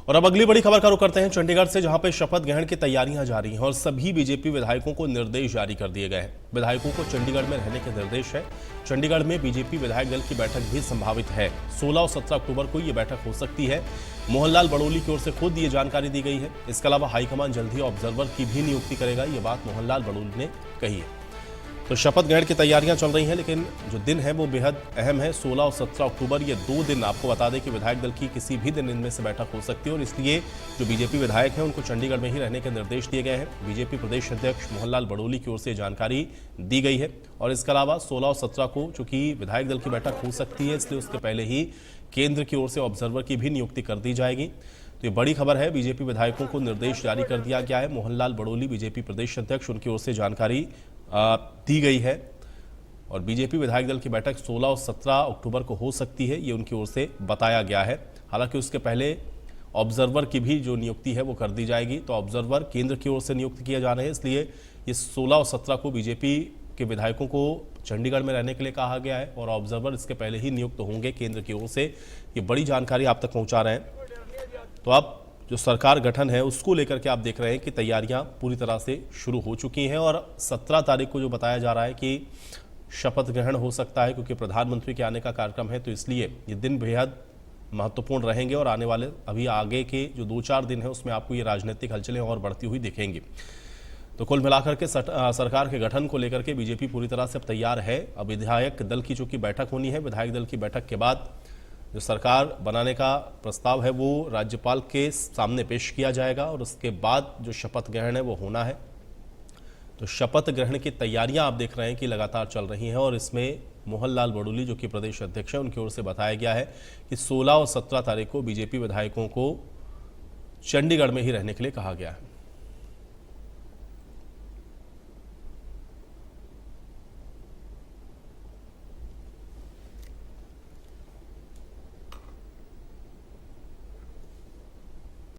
और अब अगली बड़ी खबर का रुख करते हैं चंडीगढ़ से, जहां पे शपथ ग्रहण की तैयारियां जारी हैं और सभी बीजेपी विधायकों को निर्देश जारी कर दिए गए हैं। विधायकों को चंडीगढ़ में रहने के निर्देश है। चंडीगढ़ में बीजेपी विधायक दल की बैठक भी संभावित है। 16 और 17 अक्टूबर को ये बैठक हो सकती है। मोहनलाल बड़ोली की ओर से खुद ये जानकारी दी गई है। इसके अलावा हाईकमान जल्द ही ऑब्जर्वर की भी नियुक्ति करेगा, ये बात मोहनलाल बड़ोली ने कही है। तो शपथ ग्रहण की तैयारियां चल रही हैं, लेकिन जो दिन है वो बेहद अहम है। 16 और 17 अक्टूबर, ये 2 दिन आपको बता दें कि विधायक दल की किसी भी दिन इनमें से बैठक हो सकती है और इसलिए जो बीजेपी विधायक हैं उनको चंडीगढ़ में ही रहने के निर्देश दिए गए हैं। बीजेपी प्रदेश अध्यक्ष मोहनलाल बड़ोली की ओर से जानकारी दी गई है और इसके अलावा 16 और 17 को चूंकि विधायक दल की बैठक हो सकती है, इसलिए उसके पहले ही केंद्र की ओर से ऑब्जर्वर की भी नियुक्ति कर दी जाएगी। तो ये बड़ी खबर है। बीजेपी विधायकों को निर्देश जारी कर दिया गया है। मोहनलाल बड़ोली बीजेपी प्रदेश अध्यक्ष, उनकी ओर से जानकारी दी गई है और बीजेपी विधायक दल की बैठक 16 और 17 अक्टूबर को हो सकती है, ये उनकी ओर से बताया गया है। हालांकि उसके पहले ऑब्जर्वर की भी जो नियुक्ति है वो कर दी जाएगी। तो ऑब्जर्वर केंद्र की ओर से नियुक्त किए जा रहे हैं, इसलिए ये 16 और 17 को बीजेपी के विधायकों को चंडीगढ़ में रहने के लिए कहा गया है और ऑब्जर्वर इसके पहले ही नियुक्त होंगे केंद्र की ओर से। ये बड़ी जानकारी आप तक पहुंचा रहे हैं। तो अब जो सरकार गठन है उसको लेकर के आप देख रहे हैं कि तैयारियां पूरी तरह से शुरू हो चुकी हैं और 17 तारीख को जो बताया जा रहा है कि शपथ ग्रहण हो सकता है, क्योंकि प्रधानमंत्री के आने का कार्यक्रम है, तो इसलिए ये दिन बेहद महत्वपूर्ण रहेंगे और आने वाले अभी आगे के जो 2-4 दिन है उसमें आपको ये राजनीतिक हलचलें और बढ़ती हुई दिखेंगी। तो कुल मिलाकर के सरकार के गठन को लेकर के बीजेपी पूरी तरह से अब तैयार है। अब विधायक दल की चूंकि बैठक होनी है, विधायक दल की बैठक के बाद जो सरकार बनाने का प्रस्ताव है वो राज्यपाल के सामने पेश किया जाएगा और उसके बाद जो शपथ ग्रहण है वो होना है। तो शपथ ग्रहण की तैयारियां आप देख रहे हैं कि लगातार चल रही हैं और इसमें मोहनलाल बड़ोली जो कि प्रदेश अध्यक्ष है उनकी ओर से बताया गया है कि 16 और 17 तारीख को बीजेपी विधायकों को चंडीगढ़ में ही रहने के लिए कहा गया है।